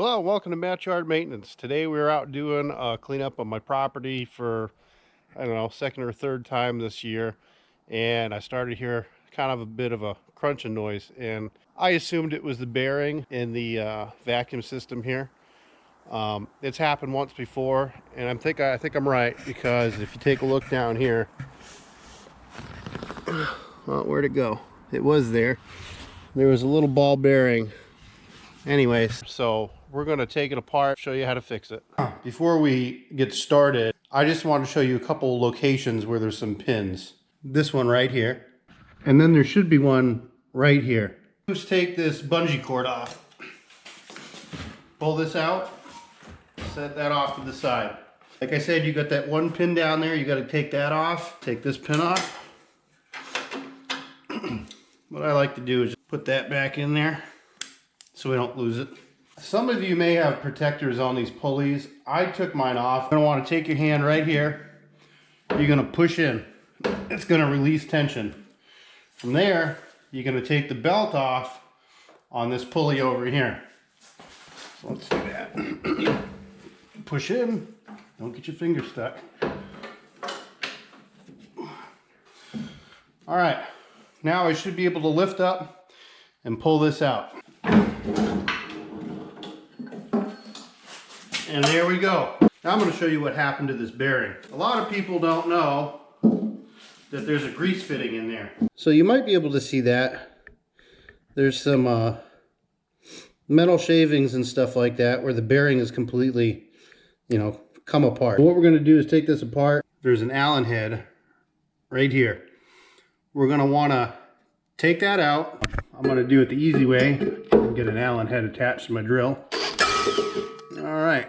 Hello, welcome to Backyard Maintenance. Today we're out doing a cleanup on my property for, I don't know, second or third time this year. And I started to hear kind of a bit of a crunching noise. And I assumed it was the bearing in the vacuum system here. It's happened once before, and I think I'm right, because if you take a look down here, well, where'd it go? It was there. There was a little ball bearing. Anyways, so we're going to take it apart, show you how to fix it. Before we get started, I just want to show you a couple locations where there's some pins. This one right here, and then there should be one right here. Just take this bungee cord off. Pull this out, set that off to the side. Like I said, you got that one pin down there, you got to take that off. Take this pin off. What I like to do is put that back in there so we don't lose it. Some of you may have protectors on these pulleys. I took mine off. You're gonna want to take your hand right here. You're gonna push in. It's gonna release tension. From there, you're gonna take the belt off on this pulley over here. So let's do that. Push in. Don't get your finger stuck. All right. Now I should be able to lift up and pull this out. And there we go. Now I'm going to show you what happened to this bearing. A lot of people don't know that there's a grease fitting in there. So you might be able to see that. There's some metal shavings and stuff like that where the bearing is completely, come apart. What we're going to do is take this apart. There's an Allen head right here. We're going to want to take that out. I'm going to do it the easy way and get an Allen head attached to my drill. All right.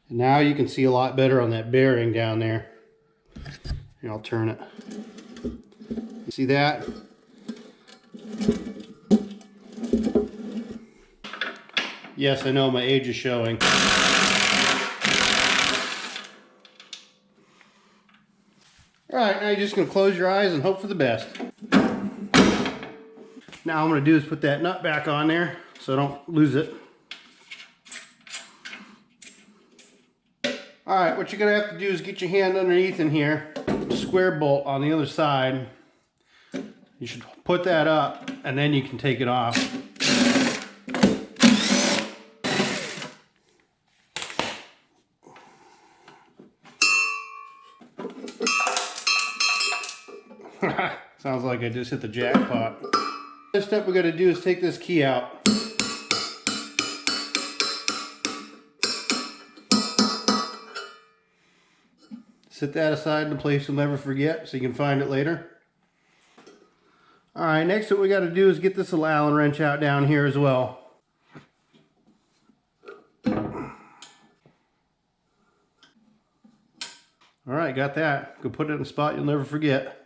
And now you can see a lot better on that bearing down there. Here, I'll turn it. See that? Yes, I know my age is showing. All right, now you're just going to close your eyes and hope for the best. Now I'm going to do is put that nut back on there so I don't lose it. All right, what you're going to have to do is get your hand underneath in here. Square bolt on the other side. You should put that up and then you can take it off. Sounds like I just hit the jackpot. The step we got to do is take this key out. Set that aside in a place you'll never forget so you can find it later. Alright, next what we got to do is get this little Allen wrench out down here as well. Alright, got that. Go put it in a spot you'll never forget.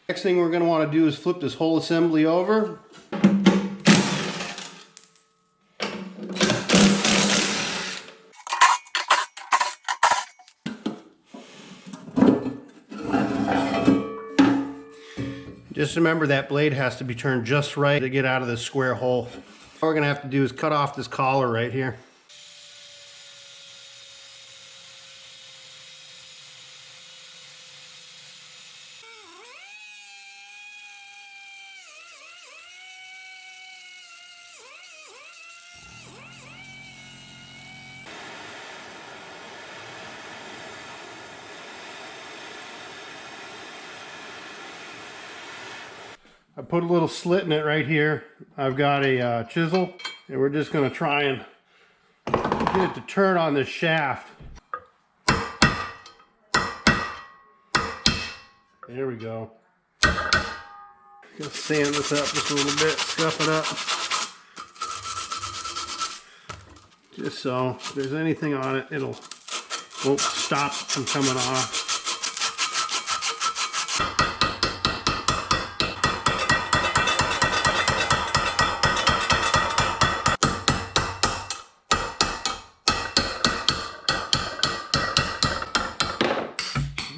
Next thing we're going to want to do is flip this whole assembly over. Just remember that blade has to be turned just right to get out of this square hole. What we're going to have to do is cut off this collar right here. I put a little slit in it right here. I've got a chisel, and we're just going to try and get it to turn on this shaft. There we go. Gonna sand this up just a little bit, scuff it up. Just so if there's anything on it, won't stop from coming off.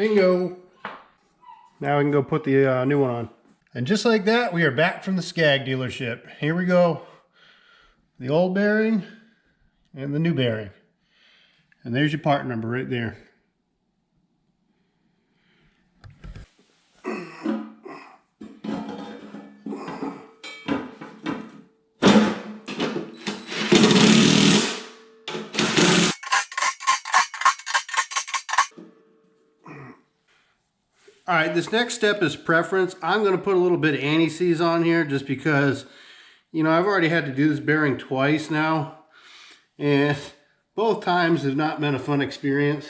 Bingo. Now we can go put the new one on. And just like that, we are back from the Scag dealership. Here we go. The old bearing and the new bearing. And there's your part number right there. All right, this next step is preference. I'm going to put a little bit of anti-seize on here just because, you know, I've already had to do this bearing twice now. And both times have not been a fun experience.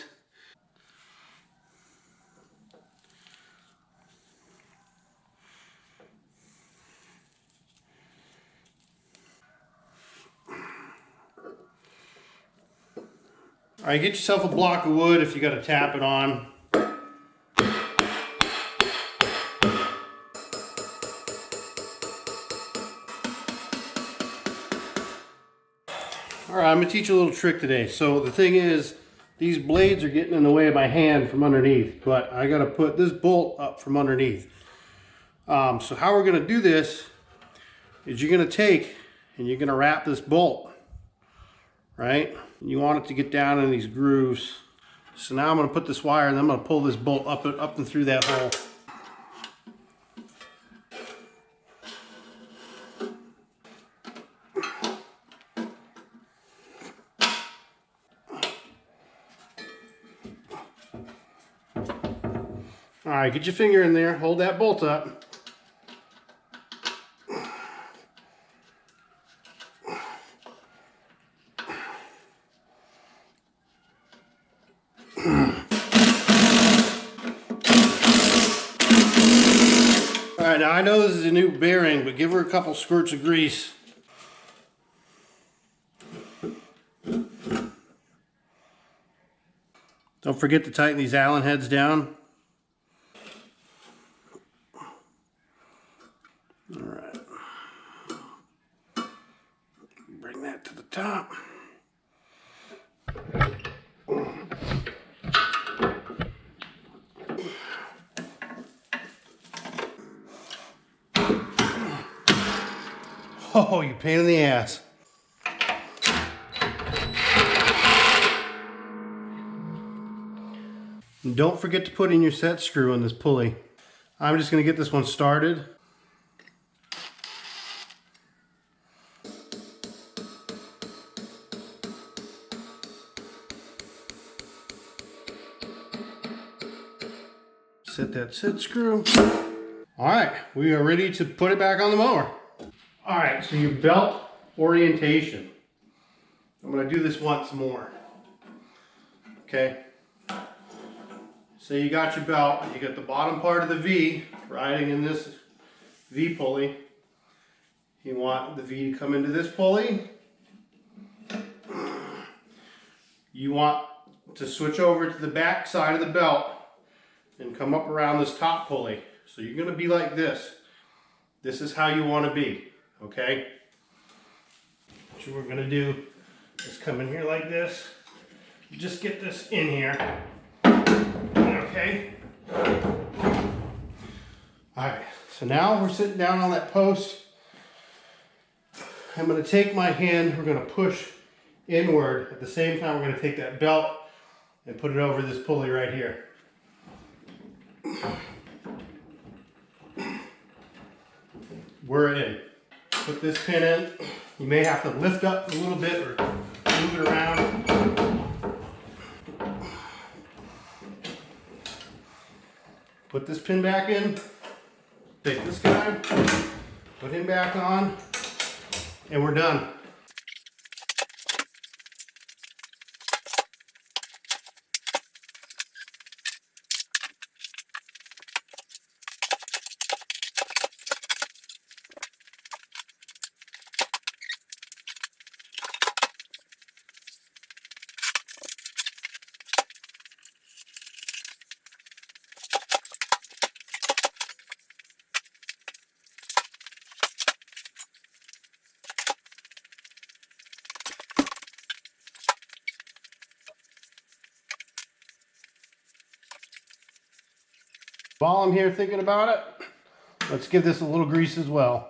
All right, get yourself a block of wood if you got to tap it on. All right, I'm gonna teach you a little trick today. So the thing is, these blades are getting in the way of my hand from underneath, but I gotta put this bolt up from underneath. So how we're gonna do this is you're gonna take and you're gonna wrap this bolt, right? And you want it to get down in these grooves. So now I'm gonna put this wire and I'm gonna pull this bolt up and through that hole. All right, get your finger in there, hold that bolt up. All right, now I know this is a new bearing, but give her a couple squirts of grease. Don't forget to tighten these Allen heads down. All right. Bring that to the top. Oh, you pain in the ass. And don't forget to put in your set screw on this pulley. I'm just going to get this one started. Set that set screw. All right, we are ready to put it back on the mower. All right, so your belt orientation. I'm going to do this once more. Okay. So you got your belt, you got the bottom part of the V riding in this V pulley. You want the V to come into this pulley. You want to switch over to the back side of the belt and come up around this top pulley. So you're going to be like this. This is how you want to be, okay? What we're going to do is come in here like this. Just get this in here. Okay. Alright, so now we're sitting down on that post. I'm going to take my hand, we're going to push inward. At the same time, we're going to take that belt and put it over this pulley right here. We're in. Put this pin in. You may have to lift up a little bit or move it around. Put this pin back in, take this guy, put him back on, and we're done. While I'm here thinking about it, let's give this a little grease as well.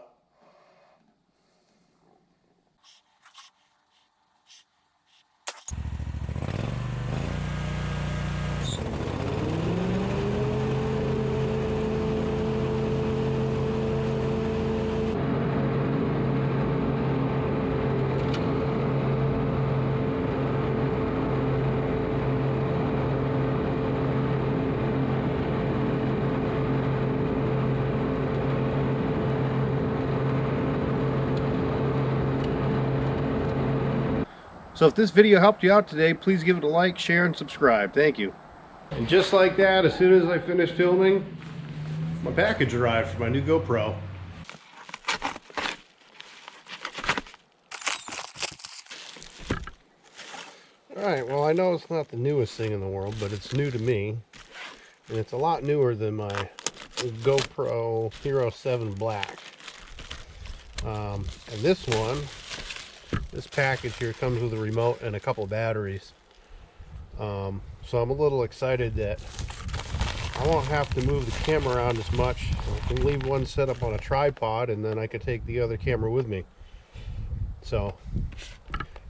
So if this video helped you out today, please give it a like, share, and subscribe. Thank you. And just like that, as soon as I finished filming, my package arrived for my new GoPro. Alright, well, I know it's not the newest thing in the world, but it's new to me. And it's a lot newer than my GoPro Hero 7 Black. And this one, this package here comes with a remote and a couple batteries. So I'm a little excited that I won't have to move the camera around as much. I can leave one set up on a tripod and then I can take the other camera with me. So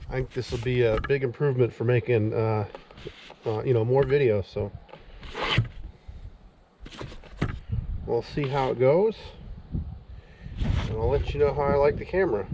I think this will be a big improvement for making you know, more videos. So we'll see how it goes, and I'll let you know how I like the camera.